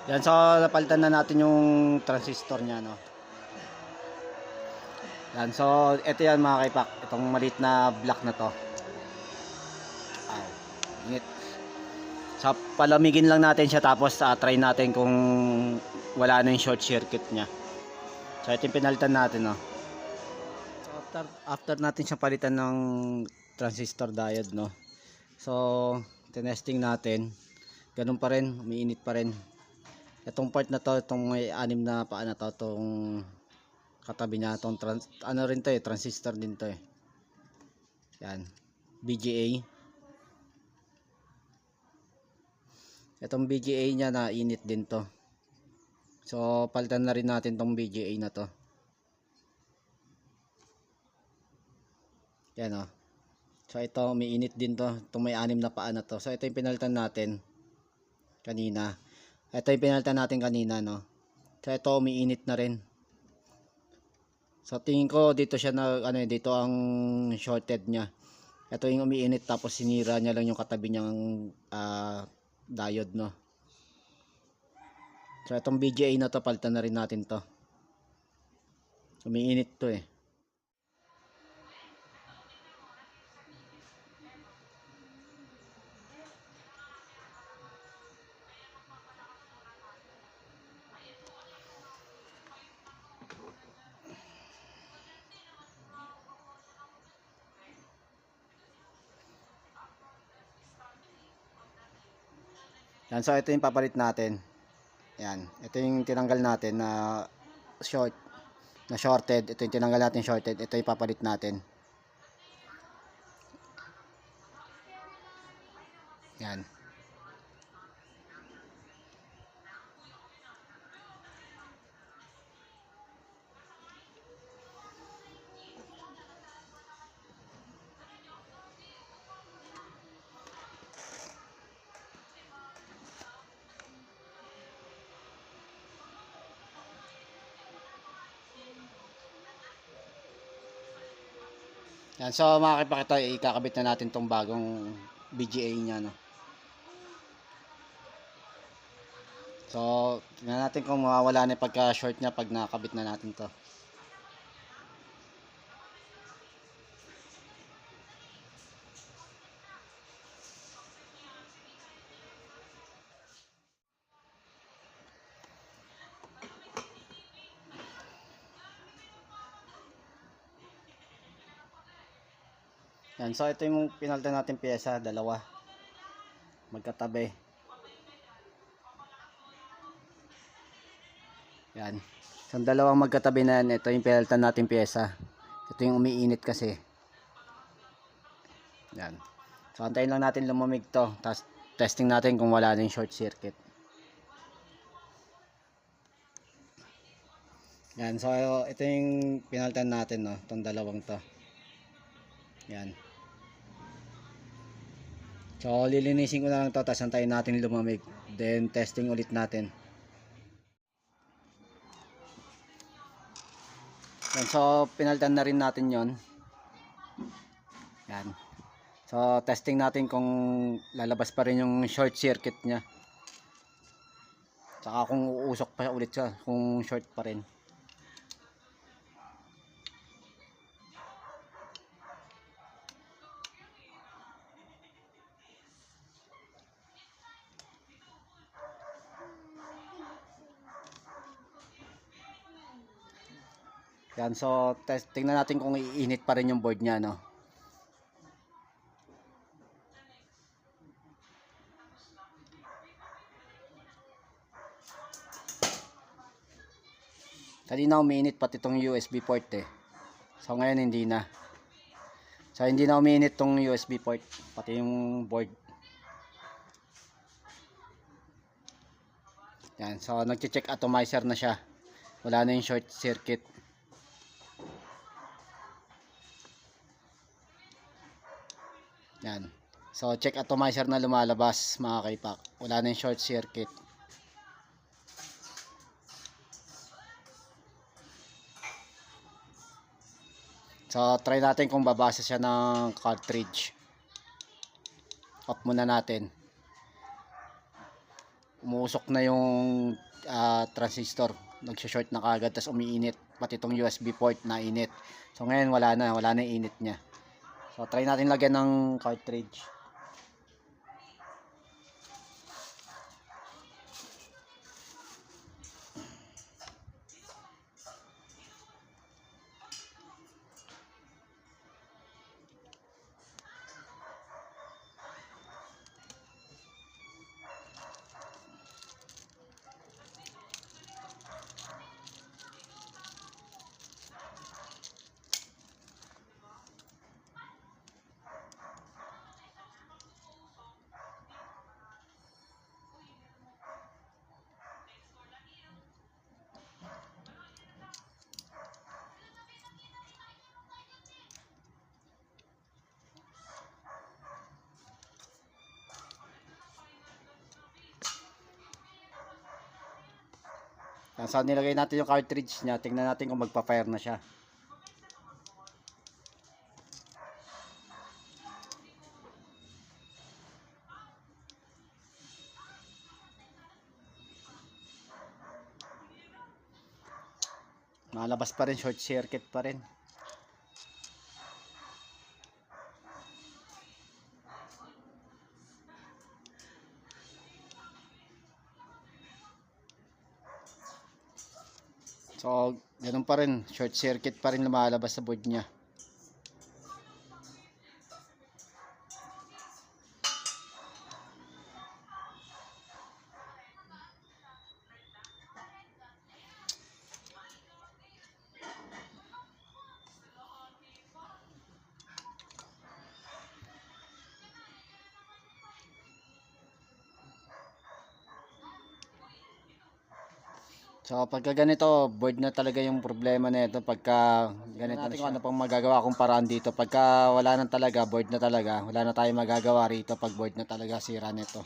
Yan, so napalitan na natin yung transistor niya, no. Yan, so ito yan mga kaipak, itong maliit na block na to. Aw, init. So palamigin lang natin siya, tapos try natin kung wala na yung short circuit niya. So ito yung pinalitan natin, no. So after natin siya palitan ng transistor diode, no. So tinesting natin, ganun pa rin, umiinit pa rin. Itong part na to, itong may anim na paa na to, itong katabi niya, itong ano rin to transistor din to eh. Yan, BGA. Itong BGA niya na init din to. So palitan na rin natin tong BGA na to. Yan oh. So ito may init din to, itong may anim na paa na to. So ito yung pinalitan natin kanina. Ito yung pinalitan natin kanina, no. So ito umiinit na rin. So tingin ko dito siya na ano, dito ang shorted niya. Ito yung umiinit, tapos sinira niya lang yung katabi niyang diode, no. So itong BGA na to, palitan na rin natin to. Umiinit to eh. Yan, so ito yung papalit natin. Yan, ito yung tinanggal natin na shorted. Ito yung tinanggal natin shorted. Ito yung papalit natin. Yan. Yan, so makakipakita, ikakabit na natin tong bagong BGA niya, no. So tingnan natin kung mawawala na yung pagka short niya pag nakakabit na natin to. Yan, so ito yung pinalitan natin pyesa, dalawa magkatabi. Yan, so dalawang magkatabi na yan, ito yung pinalitan natin pyesa. Ito yung umiinit kasi. Yan, so antayin lang natin lumamig to, tapos testing natin kung wala na yung short circuit. Yan, so ito yung pinalitan natin, no, itong dalawang to. Yan, so lilinisin ko na lang to, tapos antayin natin lumamig, then testing ulit natin. Yan, so pinalitan na rin natin yon. Yan, so testing natin kung lalabas pa rin yung short circuit nya, saka kung uusok pa ulit siya kung short pa rin. Yan, so tingnan natin kung iinit pa rin yung board nya, no. Kanina umiinit pati itong USB port eh. So ngayon hindi na. So hindi na umiinit tong USB port, pati yung board. Yan, so nagche-check atomizer na siya. Wala na yung short circuit. Yan, so check atomizer na lumalabas mga kaipak. Wala na yung short circuit. So try natin kung babasa siya ng cartridge. Off muna natin. umuusok na yung transistor, nagsho-short na kagad, tas umiinit pati itong USB port na init. So ngayon wala na yung init niya. So try natin lagyan ng cartridge. So nilagay natin yung cartridge niya, tingnan natin kung magpa-fire na siya. Malabas pa rin, short circuit pa rin. So, ganun pa rin, short circuit pa rin lumalabas sa board niya. So pagka ganito, board na talaga yung problema nito. Pagka ganito natin kung ano pang magagawa kung paraan dito. Pagka wala na talaga, board na talaga, wala na tayong magagawa rito pag board na talaga sira nito.